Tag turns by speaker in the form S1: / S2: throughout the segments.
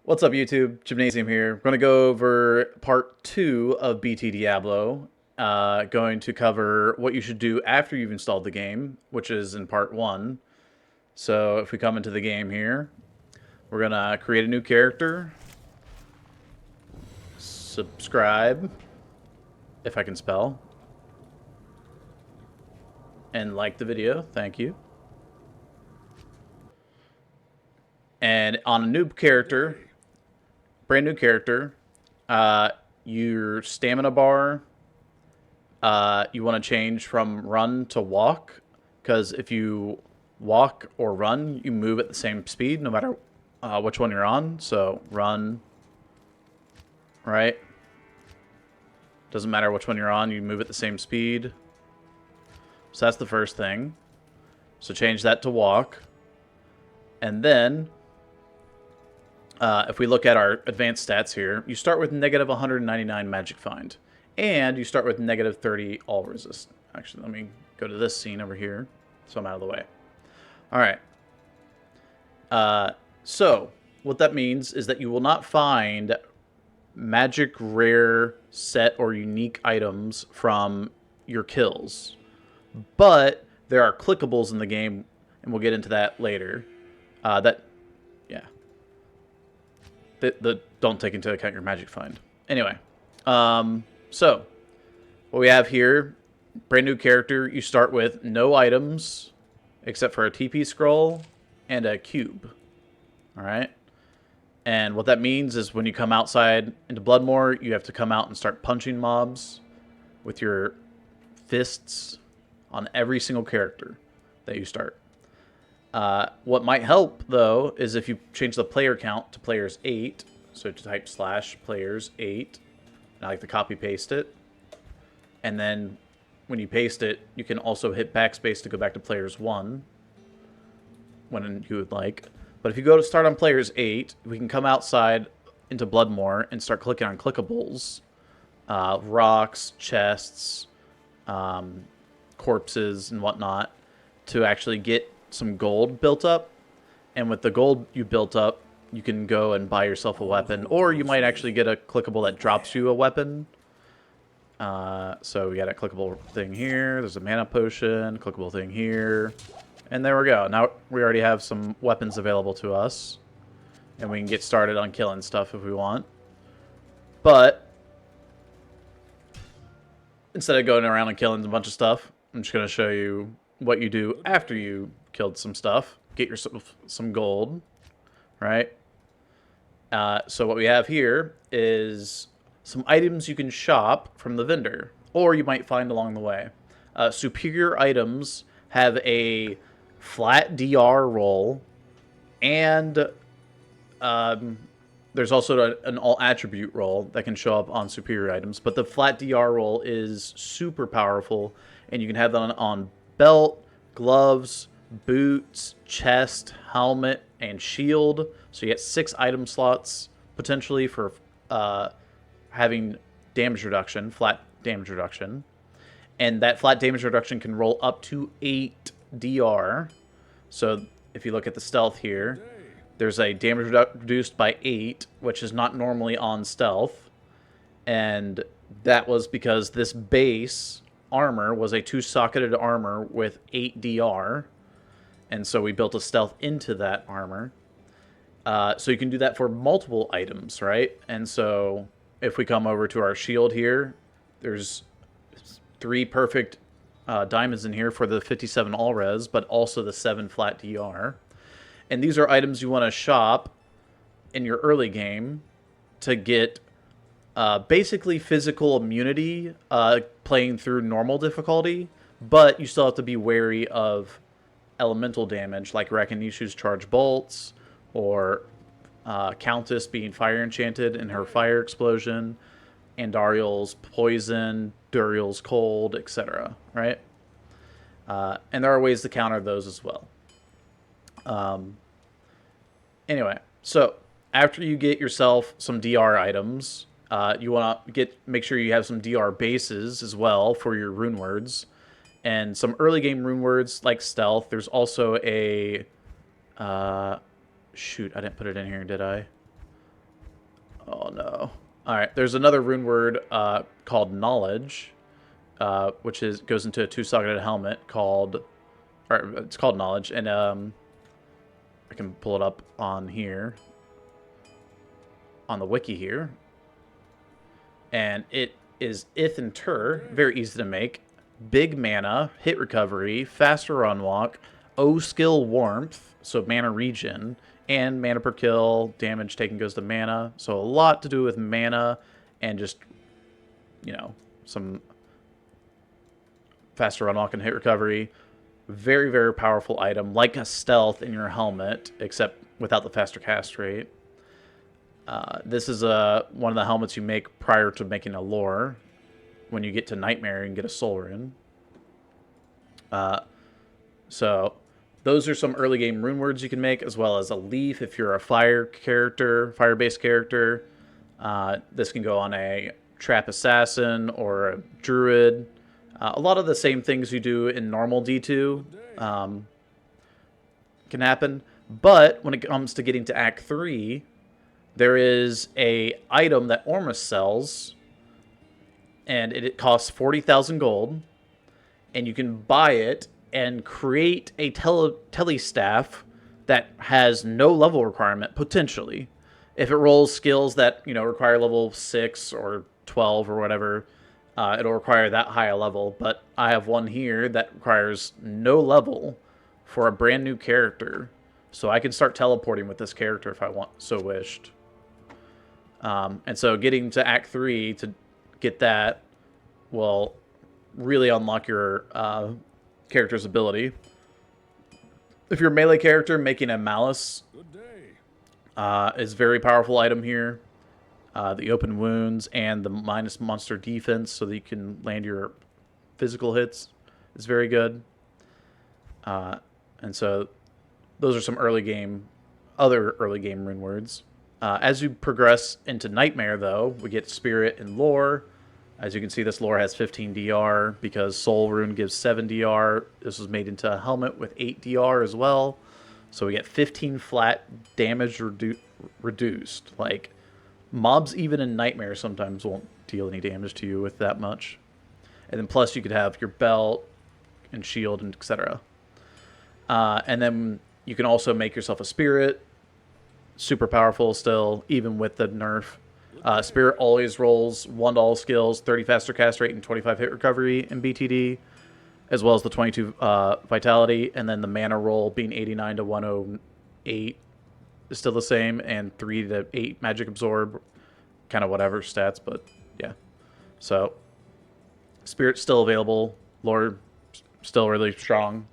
S1: What's up, YouTube? Gymnasium here. We're going to go over part 2 of BTD Diablo. Going to cover what you should do after you've installed the game, which is in part 1. So if we come into the game here, we're going to create a new character. Subscribe, if I can spell. And like the video. Thank you. And on a new character, brand new character, your stamina bar, you want to change from run to walk, because if you walk or run, you move at the same speed no matter which one you're on. So run, right? Doesn't matter which one you're on, you move at the same speed. So that's the first thing. So change that to walk. And then if we look at our advanced stats here, you start with negative 199 magic find. And you start with negative 30 all resist. Actually, let me go to this scene over here so I'm out of the way. Alright. So, what that means is that you will not find magic, rare, set, or unique items from your kills. But there are clickables in the game, and we'll get into that later. That don't take into account your magic find. Anyway, so what we have here, brand new character. You start with no items except for a TP scroll and a cube. All right, and what that means is when you come outside into Bloodmoor, you have to come out and start punching mobs with your fists on every single character that you start. What might help, though, is if you change the player count to players 8. So to type /players 8. And I like to copy paste it. And then when you paste it, you can also hit backspace to go back to players 1 when you would like. But if you go to start on players 8, we can come outside into Bloodmoor and start clicking on clickables. Rocks, chests, corpses, and whatnot to actually get some gold built up, and with the gold you built up, you can go and buy yourself a weapon, or you might actually get a clickable that drops you a weapon. So we got a clickable thing here, there's a mana potion, clickable thing here, and there we go. Now we already have some weapons available to us, and we can get started on killing stuff if we want. But instead of going around and killing a bunch of stuff, I'm just going to show you what you do after you killed some stuff. Get yourself some gold, right? So what we have here is some items you can shop from the vendor, or you might find along the way. Superior items have a flat DR roll, and there's also an all attribute roll that can show up on superior items. But the flat DR roll is super powerful, and you can have that on belt, gloves, boots, chest, helmet, and shield. So you get 6 item slots potentially for having damage reduction, flat damage reduction. And that flat damage reduction can roll up to 8 DR. So if you look at the stealth here, there's a damage reduced by 8, which is not normally on stealth. And that was because this base armor was a 2-socketed armor with 8 DR. And so we built a stealth into that armor. So you can do that for multiple items, right? And so if we come over to our shield here, there's 3 perfect diamonds in here for the 57 all res, but also the 7 flat DR. And these are items you want to shop in your early game to get basically physical immunity playing through normal difficulty, but you still have to be wary of elemental damage, like Rakanisu's charge bolts, or Countess being fire enchanted in her fire explosion, Andariel's poison, Duriel's cold, etc. Right? And there are ways to counter those as well. Anyway, so after you get yourself some DR items, you want to make sure you have some DR bases as well for your rune words. And some early game rune words like stealth. There's also a shoot, I didn't put it in here, did I? no. All right, there's another rune word called Knowledge, which goes into a 2-socketed helmet called, or it's called Knowledge, and I can pull it up on here, on the wiki here, and it is Ith and Tur, very easy to make. Big mana, hit recovery, faster run walk, O skill warmth, so mana regen, and mana per kill, damage taken goes to mana. So a lot to do with mana and just, you know, some faster run walk and hit recovery. Very, very powerful item, like a stealth in your helmet, except without the faster cast rate. This is one of the helmets you make prior to making a lore. When you get to Nightmare and get a soul rune. So those are some early game rune words you can make, as well as a leaf if you're a fire character, fire-based character. This can go on a trap assassin or a druid. A lot of the same things you do in normal D2 can happen. But when it comes to getting to Act 3, there is a item that Ormus sells, and it costs 40,000 gold, and you can buy it and create a telestaff that has no level requirement, potentially. If it rolls skills that, you know, require level 6 or 12 or whatever, it'll require that high a level. But I have one here that requires no level for a brand new character. So I can start teleporting with this character if I so wished. And so getting to Act 3 to get that will really unlock your character's ability. If you're a melee character, making a Malice is a very powerful item here. The open wounds and the minus monster defense so that you can land your physical hits is very good. And so those are some other early game rune words. As you progress into Nightmare, though, we get Spirit and Lore. As you can see, this lore has 15 DR because Soul Rune gives 7 DR. This was made into a helmet with 8 DR as well. So we get 15 flat damage reduced. Like, mobs even in Nightmare sometimes won't deal any damage to you with that much. And then plus you could have your belt and shield and etc. And then you can also make yourself a Spirit. Super powerful still, even with the nerf. Spirit always rolls 1 to all skills, 30 faster cast rate, and 25 hit recovery in BTD, as well as the 22 vitality, and then the mana roll being 89 to 108 is still the same, and 3 to 8 magic absorb, kind of whatever stats, but yeah. So, Spirit's still available, lore still really strong.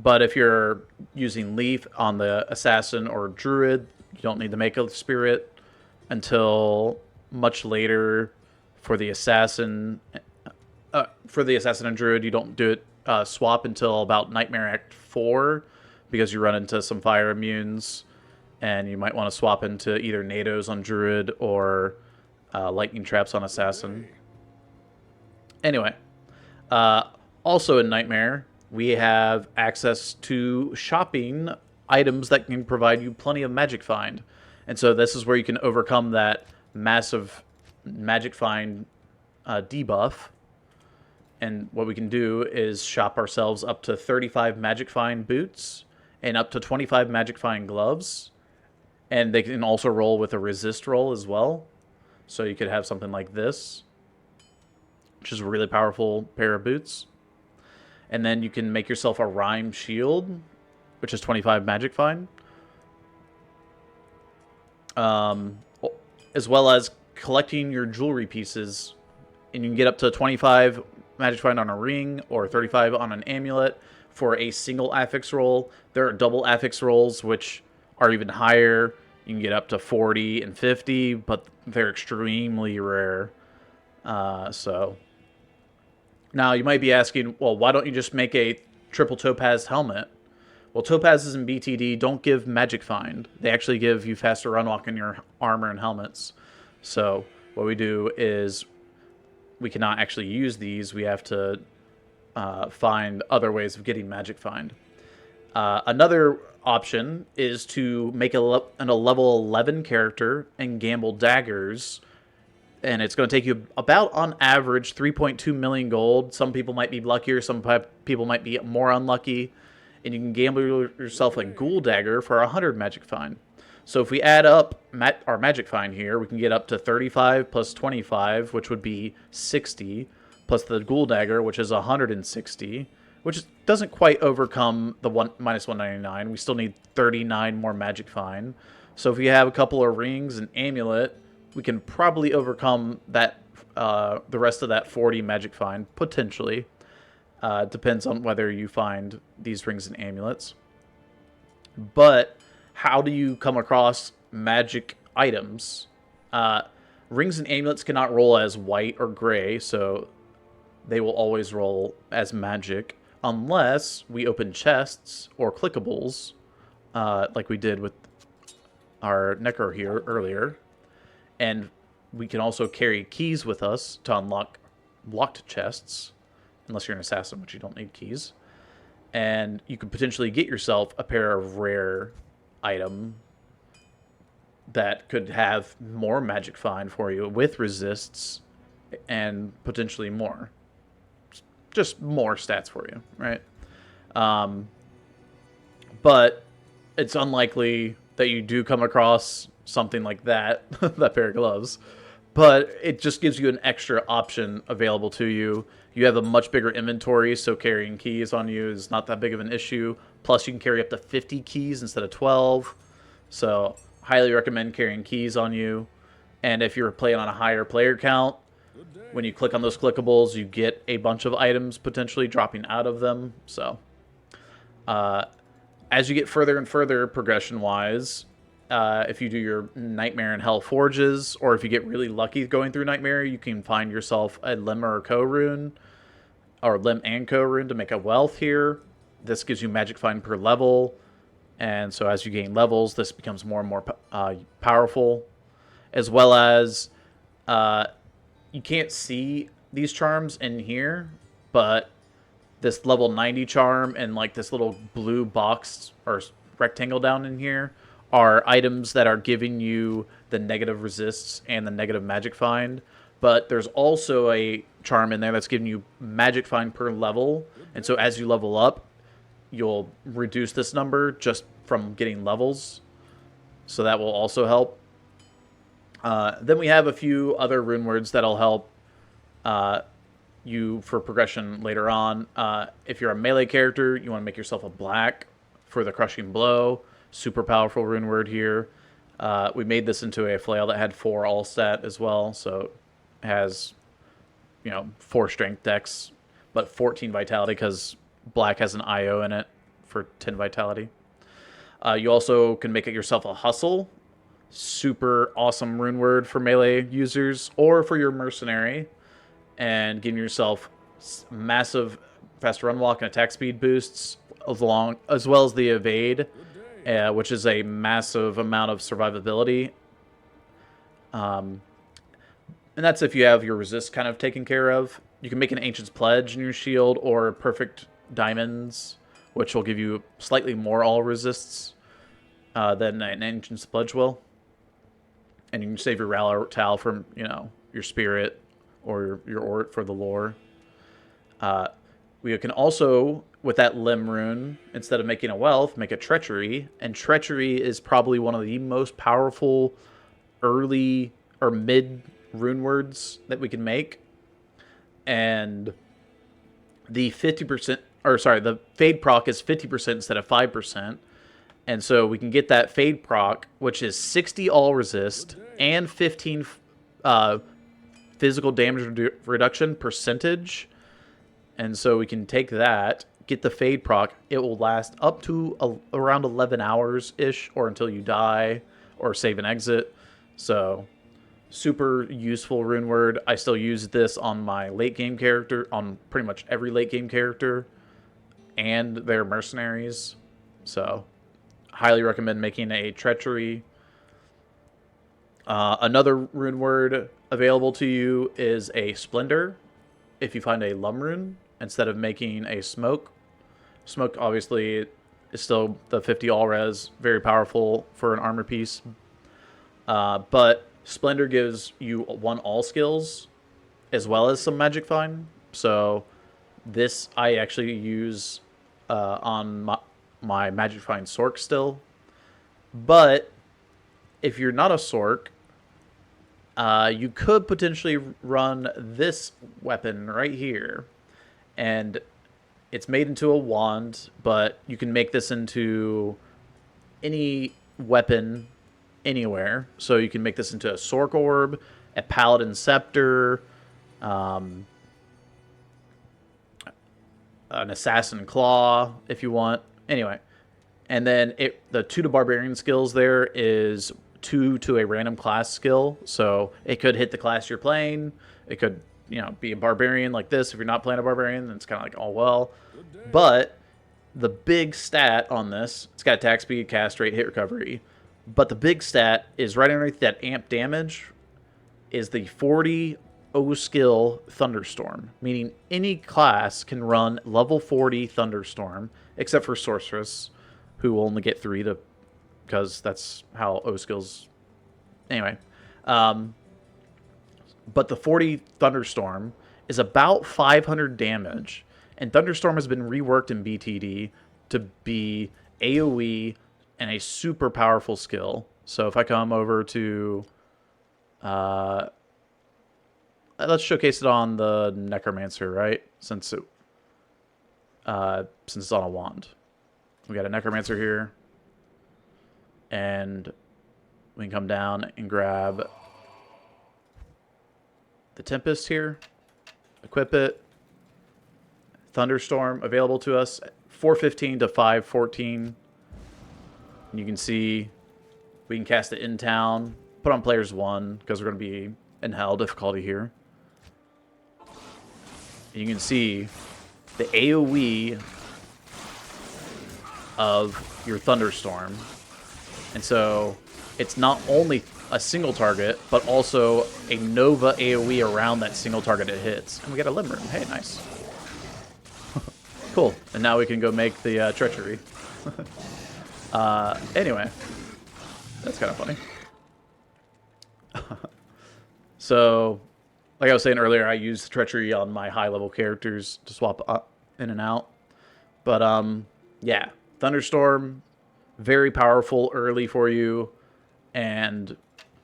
S1: But if you're using Leaf on the Assassin or Druid, you don't need to make a Spirit until much later. For the Assassin and Druid, you don't do it swap until about Nightmare Act 4, because you run into some fire immunes, and you might want to swap into either Nados on Druid or Lightning Traps on Assassin. Anyway, also in Nightmare, we have access to shopping items that can provide you plenty of Magic Find. And so this is where you can overcome that massive Magic Find debuff. And what we can do is shop ourselves up to 35 Magic Find boots and up to 25 Magic Find gloves. And they can also roll with a resist roll as well. So you could have something like this, which is a really powerful pair of boots. And then you can make yourself a Rhyme Shield, which is 25 Magic Find. As well as collecting your jewelry pieces. And you can get up to 25 Magic Find on a ring or 35 on an amulet for a single affix roll. There are double affix rolls, which are even higher. You can get up to 40 and 50, but they're extremely rare. So... Now, you might be asking, well, why don't you just make a triple topaz helmet? Well, topazes in BTD don't give Magic Find. They actually give you faster run walk in your armor and helmets. So what we do is we cannot actually use these. We have to find other ways of getting Magic Find. Another option is to make a level 11 character and gamble daggers, and it's going to take you about, on average, 3.2 million gold. Some people might be luckier, some people might be more unlucky, and you can gamble yourself a ghoul dagger for 100 magic find. So if we add up our magic find here, we can get up to 35 plus 25, which would be 60, plus the ghoul dagger, which is 160, which doesn't quite overcome the minus 199. We still need 39 more magic find. So if we have a couple of rings and amulet, we can probably overcome that, the rest of that 40 magic find, potentially. Depends on whether you find these rings and amulets. But how do you come across magic items? Rings and amulets cannot roll as white or gray, so they will always roll as magic, unless we open chests or clickables, like we did with our Necro here earlier. And we can also carry keys with us to unlock locked chests, unless you're an assassin, which you don't need keys. And you could potentially get yourself a pair of rare item that could have more magic find for you with resists and potentially more. Just more stats for you, right? But it's unlikely that you do come across something like that, that pair of gloves. But it just gives you an extra option available to you. You have a much bigger inventory, so carrying keys on you is not that big of an issue. Plus, you can carry up to 50 keys instead of 12. So, highly recommend carrying keys on you. And if you're playing on a higher player count, when you click on those clickables, you get a bunch of items potentially dropping out of them. So, as you get further and further progression-wise, if you do your Nightmare and Hell Forges, or if you get really lucky going through Nightmare, you can find yourself a Limb or a Co rune, or Limb and Co rune to make a wealth here. This gives you magic find per level, and so as you gain levels, this becomes more and more powerful. As well as, you can't see these charms in here, but this level 90 charm and like this little blue box or rectangle down in here are items that are giving you the negative resists and the negative magic find. But there's also a charm in there that's giving you magic find per level. And so as you level up, you'll reduce this number just from getting levels. So that will also help. Then we have a few other rune words that'll help you for progression later on. If you're a melee character, you want to make yourself a black for the crushing blow. Super powerful rune word here. We made this into a flail that had 4 all stat as well, so it has, 4 strength dex, but 14 vitality because black has an IO in it for 10 vitality. You also can make it yourself a hustle. Super awesome rune word for melee users or for your mercenary, and giving yourself massive fast run walk and attack speed boosts as well as the evade, which is a massive amount of survivability. And that's if you have your resist kind of taken care of. You can make an Ancient's Pledge in your shield or Perfect Diamonds, which will give you slightly more all resists than an Ancient's Pledge will. And you can save your Rally Towel from, your Spirit or your Ort for the lore. We can also, with that Limb rune, instead of making a wealth, make a Treachery. And Treachery is probably one of the most powerful early or mid rune words that we can make. And the 50%, the Fade proc is 50% instead of 5%. And so we can get that Fade proc, which is 60 all resist and 15 physical damage reduction percentage. And so we can take that, get the Fade proc. It will last up to around 11 hours-ish, or until you die or save and exit. So super useful rune word. I still use this on my late game character, on pretty much every late game character and their mercenaries. So highly recommend making a Treachery. Another rune word available to you is a Splendor. If you find a Lum rune, instead of making a Smoke. Smoke obviously is still the 50 all res, very powerful for an armor piece. But Splendor gives you 1 all skills as well as some Magic Find. So this I actually use on my Magic Find Sork still. But if you're not a Sork, you could potentially run this weapon right here. And it's made into a wand, but you can make this into any weapon anywhere. So you can make this into a Sork Orb, a Paladin Scepter, an Assassin Claw if you want. Anyway, and then the 2 to Barbarian skills there is 2 to a random class skill. So it could hit the class you're playing. It could, be a Barbarian like this. If you're not playing a Barbarian, then it's kind of like, oh, well. But the big stat on this, it's got attack speed, cast rate, hit recovery. But the big stat is right underneath that amp damage is the 40 O skill Thunderstorm, meaning any class can run level 40 Thunderstorm, except for Sorceress, who will only get 3 because that's how O skills. Anyway, but the 40 Thunderstorm is about 500 damage, and Thunderstorm has been reworked in BTD to be AoE and a super powerful skill. So if I come over to let's showcase it on the Necromancer, right? Since it's on a wand. We got a Necromancer here. And we can come down and grab the Tempest here. Equip it. Thunderstorm available to us. 415 to 514. And you can see we can cast it in town. Put on players 1 because we're going to be in hell difficulty here. You can see the AoE of your Thunderstorm. And so it's not only a single target, but also a Nova AoE around that single target it hits. And we got a Limb Room. Hey, nice. Cool. And now we can go make the Treachery. Anyway. That's kind of funny. So, like I was saying earlier, I use Treachery on my high-level characters to swap up in and out. But, yeah. Thunderstorm, very powerful early for you. And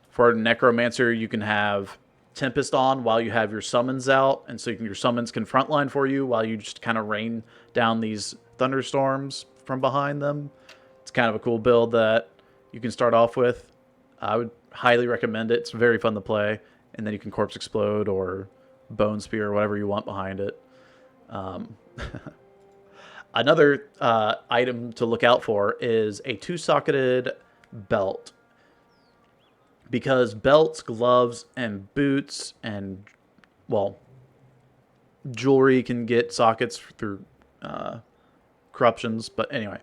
S1: for Necromancer, you can have Tempest on while you have your summons out. And so your summons can frontline for you while you just kind of rain down these thunderstorms from behind them. It's kind of a cool build that you can start off with. I would highly recommend it. It's very fun to play. And then you can Corpse Explode or Bone Spear or whatever you want behind it. Another item to look out for is a 2-socketed belt. Because belts, gloves, and boots, and, well, jewelry can get sockets through corruptions. But anyway,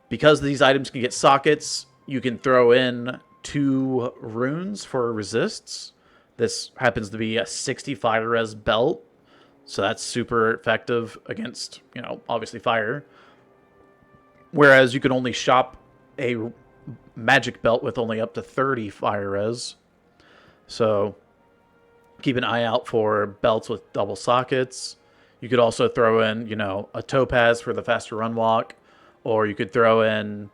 S1: because these items can get sockets, you can throw in 2 runes for resists. This happens to be a 60 fire res belt. So that's super effective against, obviously fire. Whereas you can only shop a magic belt with only up to 30 fire res. So keep an eye out for belts with double sockets. You could also throw in, a topaz for the faster run walk. Or you could throw in,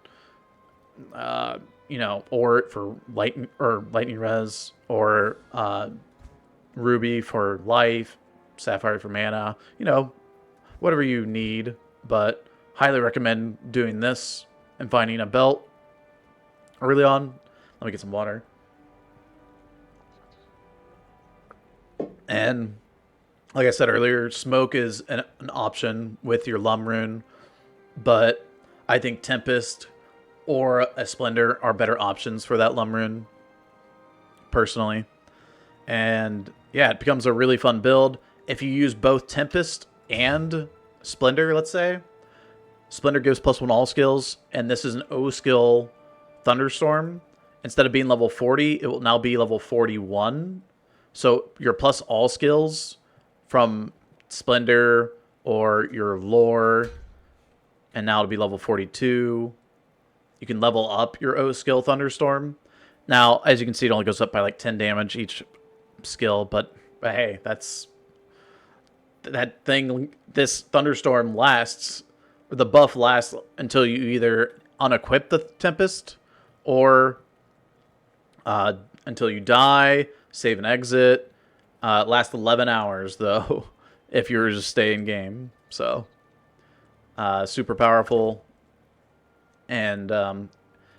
S1: Ort for lightning res. Or ruby for life. Sapphire for mana, whatever you need, but highly recommend doing this and finding a belt early on. Let me get some water. And like I said earlier, smoke is an option with your Lum Rune, but I think Tempest or a Splendor are better options for that Lum Rune, personally. And yeah, it becomes a really fun build. If you use both Tempest and Splendor, let's say, Splendor gives +1 all skills, and this is an O skill Thunderstorm. Instead of being level 40, it will now be level 41. So your plus all skills from Splendor or your lore and now it'll be level 42. You can level up your O skill Thunderstorm. Now, as you can see, it only goes up by like 10 damage each skill, but hey, that's that thing. This Thunderstorm lasts, the buff lasts until you either unequip the Tempest or until you die, save and exit. It lasts 11 hours though, if you were to stay in game. So, super powerful, and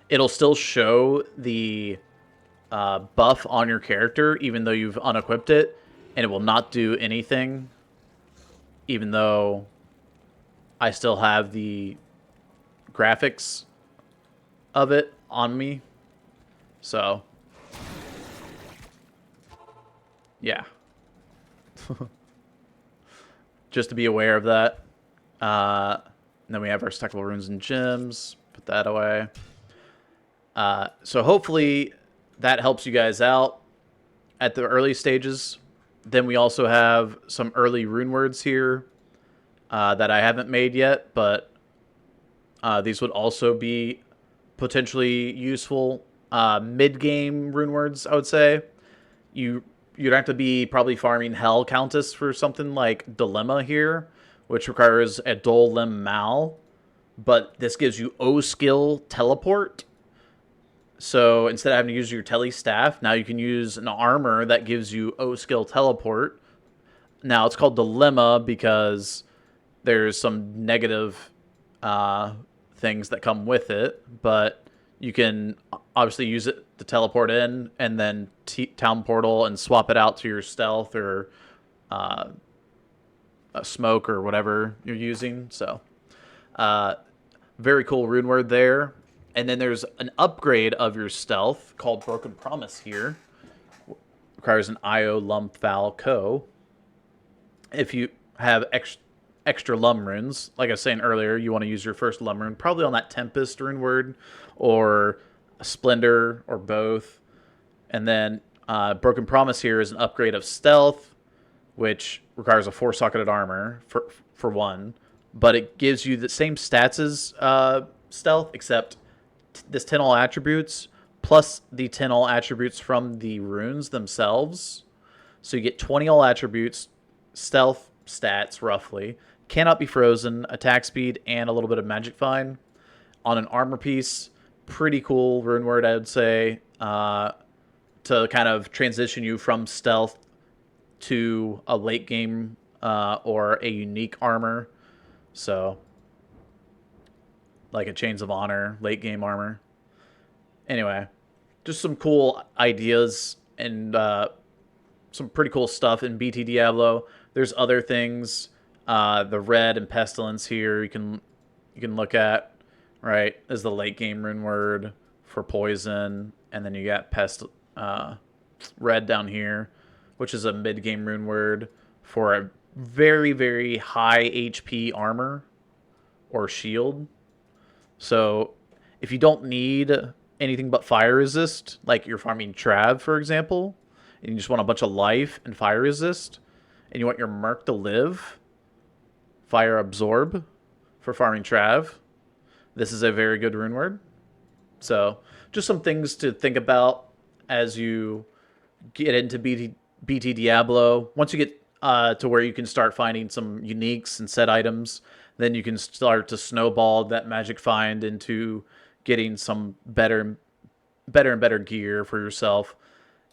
S1: it'll still show the buff on your character even though you've unequipped it, and it will not do anything even though I still have the graphics of it on me. So, yeah. Just to be aware of that. And then we have our stackable runes and gems. Put that away. So hopefully that helps you guys out at the early stages. Then we also have some early rune words here that I haven't made yet, but these would also be potentially useful mid-game rune words, I would say. You'd have to be probably farming Hell Countess for something like Dilemma here, which requires a Dol Lim Mal, but this gives you O skill teleport. So instead of having to use your tele staff, now you can use an armor that gives you O skill teleport. Now it's called Dilemma because there's some negative things that come with it, but you can obviously use it to teleport in and then town portal and swap it out to your stealth or a smoke or whatever you're using. So very cool rune word there. And then there's an upgrade of your stealth called Broken Promise here. Requires an IO Lump Val Co. If you have extra Lum runes, like I was saying earlier, you want to use your first Lum rune, probably on that Tempest rune word, or a Splendor, or both. And then Broken Promise here is an upgrade of Stealth, which requires a 4-socketed armor for one, but it gives you the same stats as Stealth, except this 10 all attributes plus the 10 all attributes from the runes themselves. So you get 20 all attributes, stealth stats roughly, cannot be frozen, attack speed, and a little bit of magic find on an armor piece. Pretty cool rune word, I would say, to kind of transition you from stealth to a late game or a unique armor. So, like a Chains of Honor, late game armor. Anyway, just some cool ideas and some pretty cool stuff in BT Diablo. There's other things, the Red and Pestilence here you can look at, right? Is the late game rune word for poison, and then you got Red down here, which is a mid game rune word for a very, very high HP armor or shield. So if you don't need anything but fire resist, like you're farming Trav, for example, and you just want a bunch of life and fire resist, and you want your Merc to live, fire absorb for farming Trav, this is a very good rune word. So just some things to think about as you get into BT Diablo. Once you get to where you can start finding some uniques and set items, then you can start to snowball that magic find into getting some better and better gear for yourself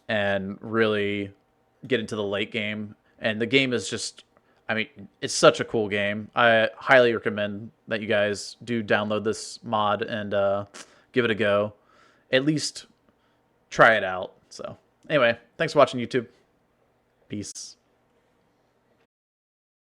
S1: and really get into the late game. And the game is just, I mean, it's such a cool game. I highly recommend that you guys do download this mod and give it a go. At least try it out. So anyway, thanks for watching, YouTube. Peace.